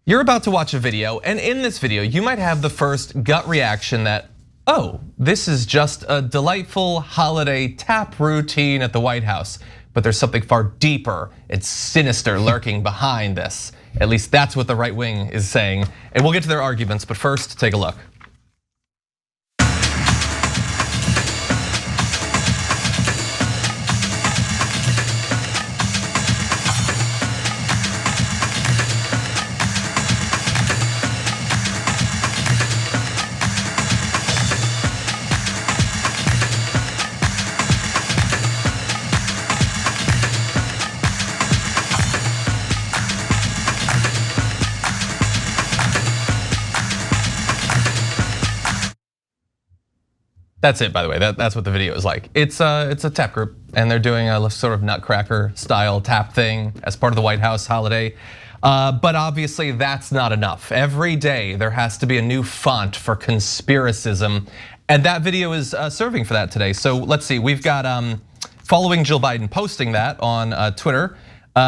You're about to watch a video, and in this video, you might have the first gut reaction that, oh, this is just a delightful holiday tap routine at the White House. But there's something far deeper and sinister lurking behind this. At least that's what the right wing is saying. And we'll get to their arguments, but first, take a look. That's it, by the way. That's what the video is like. It's a tap group, and they're doing a sort of Nutcracker style tap thing as part of the White House holiday. But obviously, that's not enough. Every day there has to be a new font for conspiracism, and that video is serving for that today. So let's see. We've got following Jill Biden posting that on Twitter.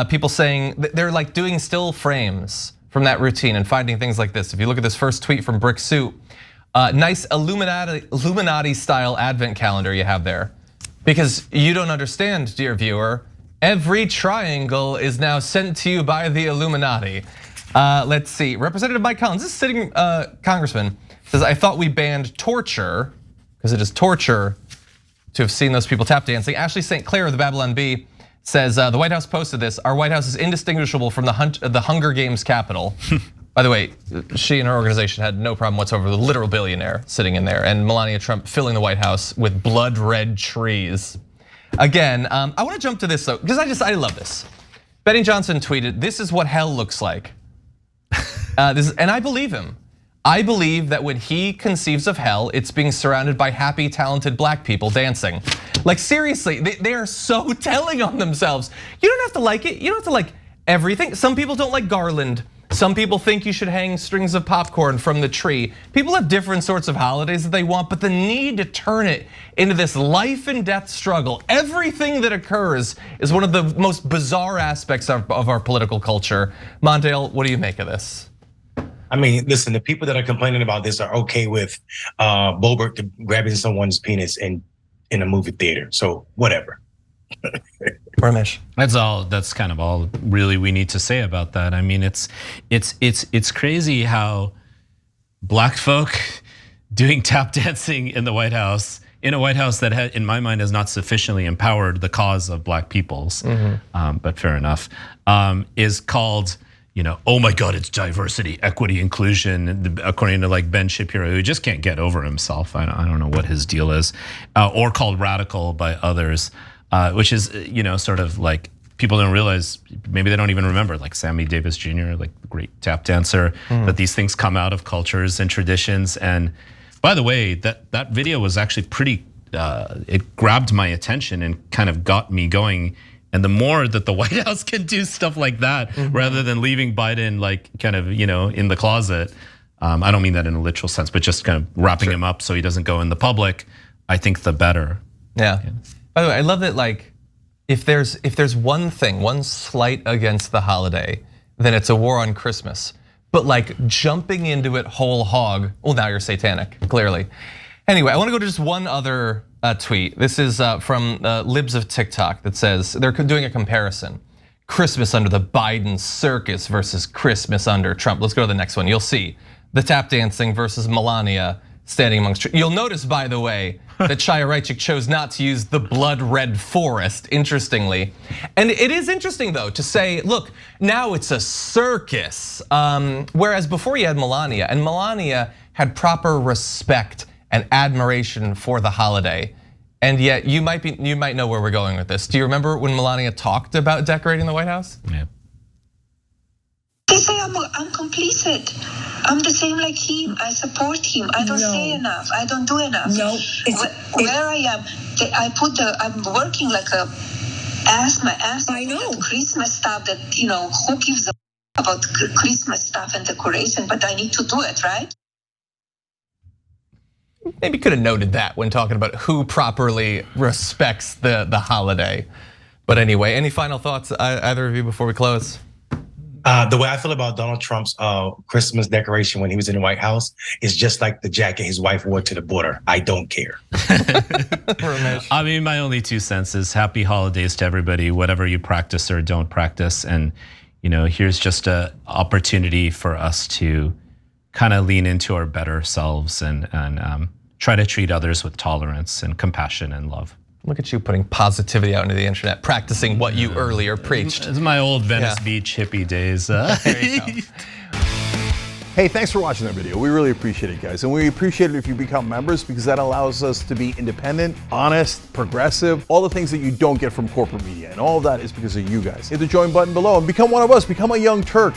People saying they're like doing still frames from that routine and finding things like this. If you look at this first tweet from Brick Suit. Nice Illuminati style advent calendar you have there. Because you don't understand, dear viewer, every triangle is now sent to you by the Illuminati. Let's see, Representative Mike Collins, this sitting congressman, says, I thought we banned torture, because it is torture to have seen those people tap dancing. Ashley St. Clair of the Babylon Bee says, the White House posted this, our White House is indistinguishable from the Hunger Games capital. By the way, she and her organization had no problem whatsoever with a literal billionaire sitting in there, and Melania Trump filling the White House with blood red trees. Again, I want to jump to this though, because I love this. Benny Johnson tweeted, this is what hell looks like. And I believe him. I believe that when he conceives of hell, it's being surrounded by happy, talented black people dancing. Like seriously, they are so telling on themselves. You don't have to like it, you don't have to like everything. Some people don't like garland. Some people think you should hang strings of popcorn from the tree. People have different sorts of holidays that they want, but the need to turn it into this life and death struggle, everything that occurs is one of the most bizarre aspects of our political culture. Mondale, what do you make of this? I mean, listen, the people that are complaining about this are okay with Boebert grabbing someone's penis in a movie theater, so whatever. Ramesh. That's kind of all really we need to say about that. I mean, it's crazy how black folk doing tap dancing in the White House, in a White House that in my mind has not sufficiently empowered the cause of black peoples, but fair enough, is called, oh my God, it's diversity, equity, inclusion, according to like Ben Shapiro, who just can't get over himself. I don't know what his deal is, or called radical by others. Which is, sort of like people don't realize, maybe they don't even remember, like Sammy Davis Jr., like the great tap dancer, that these things come out of cultures and traditions. And by the way, that video was actually pretty, it grabbed my attention and kind of got me going. And the more that the White House can do stuff like that, rather than leaving Biden like kind of, in the closet, I don't mean that in a literal sense, but just kind of wrapping him up so he doesn't go in the public, I think the better. Yeah. By the way, I love that like, if there's one thing, one slight against the holiday, then it's a war on Christmas. But like jumping into it whole hog, well now you're satanic, clearly. Anyway, I wanna go to just one other tweet. This is from Libs of TikTok that says, they're doing a comparison. Christmas under the Biden circus versus Christmas under Trump. Let's go to the next one. You'll see the tap dancing versus Melania standing amongst trees. You'll notice, by the way, that Chaya Raichik chose not to use the blood red forest, interestingly. And it is interesting though to say, look, now it's a circus. Whereas before you had Melania, and Melania had proper respect and admiration for the holiday. And yet you might know where we're going with this. Do you remember when Melania talked about decorating the White House? Yeah. They say I'm complicit. I'm the same like him. I support him. I don't say enough. I don't do enough. No, where I am, I'm working like a my ass. I know Christmas stuff. That who gives a about Christmas stuff and decoration? But I need to do it, right? Maybe could have noted that when talking about who properly respects the holiday. But anyway, any final thoughts, either of you, before we close? The way I feel about Donald Trump's Christmas decoration when he was in the White House is just like the jacket his wife wore to the border. I don't care. I mean, my only 2 cents is happy holidays to everybody, whatever you practice or don't practice. And, here's just an opportunity for us to kind of lean into our better selves and try to treat others with tolerance and compassion and love. Look at you putting positivity out into the internet, practicing what you earlier preached. It's my old Venice Beach hippie days. There you go. Hey, thanks for watching that video. We really appreciate it, guys. And we appreciate it if you become members, because that allows us to be independent, honest, progressive, all the things that you don't get from corporate media. And all of that is because of you guys. Hit the join button below and become one of us. Become a Young Turk.